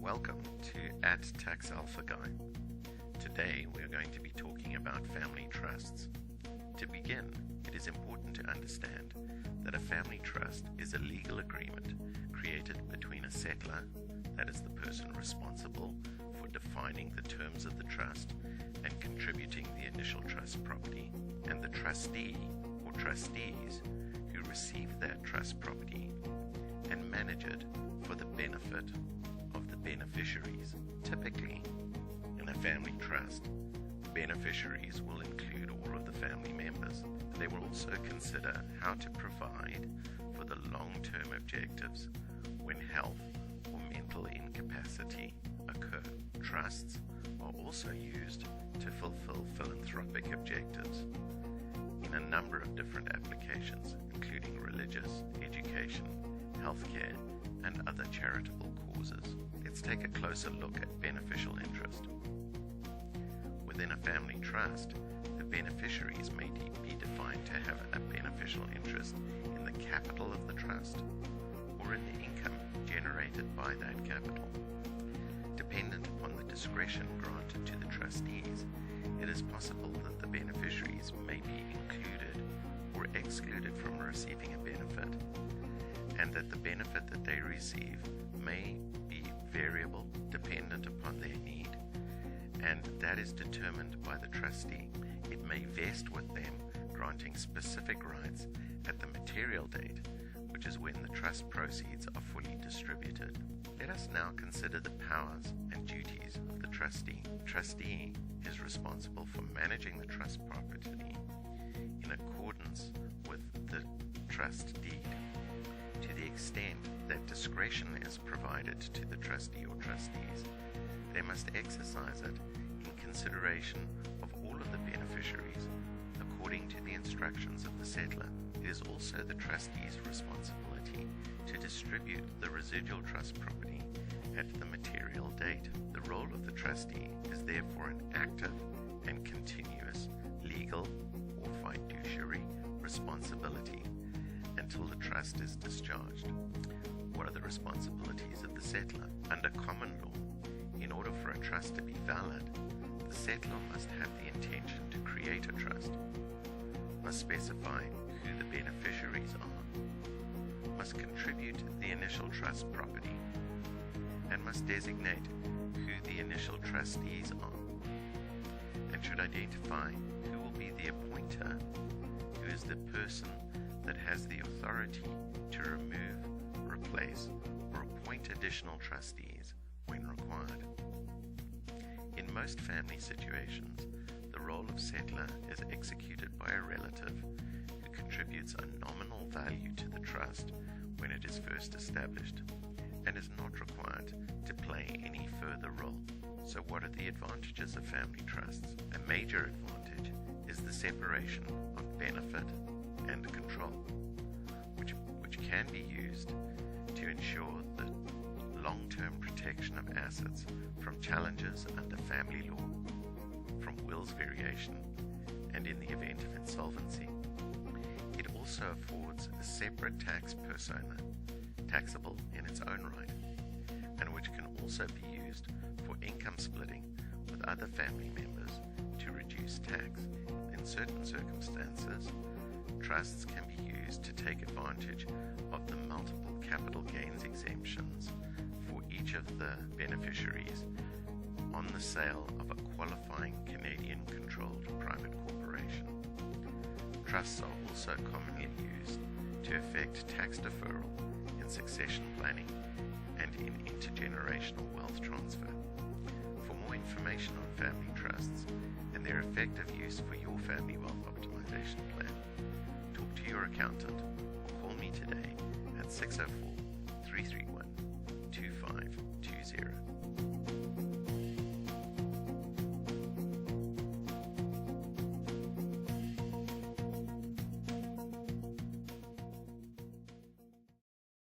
Welcome to @Tax Alpha Guy. Today we are going to be talking about family trusts. To begin, it is important to understand that a family trust is a legal agreement created between a settlor, that is the person responsible for defining the terms of the trust and contributing the initial trust property, and the trustee or trustees who receive that trust property and manage it for the benefit of the beneficiaries. Typically, in a family trust, beneficiaries will include all of the family members. They will also consider how to provide for the long-term objectives when health or mental incapacity occur. Trusts are also used to fulfill philanthropic objectives in a number of different applications, including religious, education, healthcare, and other charitable causes. Let's take a closer look at beneficial interest. Within a family trust, the beneficiaries may be defined to have a beneficial interest in the capital of the trust or in the income generated by that capital. Dependent upon the discretion granted to the trustees, it is possible that the beneficiaries may be included or excluded from receiving a benefit, and that the benefit that they receive may be variable dependent upon their need, and that is determined by the trustee. It may vest with them, granting specific rights at the material date, which is when the trust proceeds are fully distributed. Let us now consider the powers and duties of the trustee. The trustee is responsible for managing the trust property in accordance with the trust deed. To the extent that discretion is provided to the trustee or trustees, they must exercise it in consideration of all of the beneficiaries according to the instructions of the settlor. It is also the trustee's responsibility to distribute the residual trust property at the material date. The role of the trustee is therefore an active and continuous legal or fiduciary responsibility until the trust is discharged. What are the responsibilities of the settlor? Under common law, in order for a trust to be valid, the settlor must have the intention to create a trust, must specify who the beneficiaries are, must contribute the initial trust property, and must designate who the initial trustees are, and should identify who will be the appointer, who is the person that has the authority to remove, replace, or appoint additional trustees when required. In most family situations, the role of settlor is executed by a relative who contributes a nominal value to the trust when it is first established and is not required to play any further role. So what are the advantages of family trusts? A major advantage is the separation of benefit and control, which can be used to ensure the long-term protection of assets from challenges under family law, from wills variation, and in the event of insolvency. It also affords a separate tax persona, taxable in its own right, and which can also be used for income splitting with other family members to reduce tax. In certain circumstances, trusts can be used to take advantage of the multiple capital gains exemptions for each of the beneficiaries on the sale of a qualifying Canadian-controlled private corporation. Trusts are also commonly used to effect tax deferral in succession planning and in intergenerational wealth transfer. For more information on family trusts and their effective use for your family wealth optimization plan, talk to your accountant or call me today at 604-331-2520.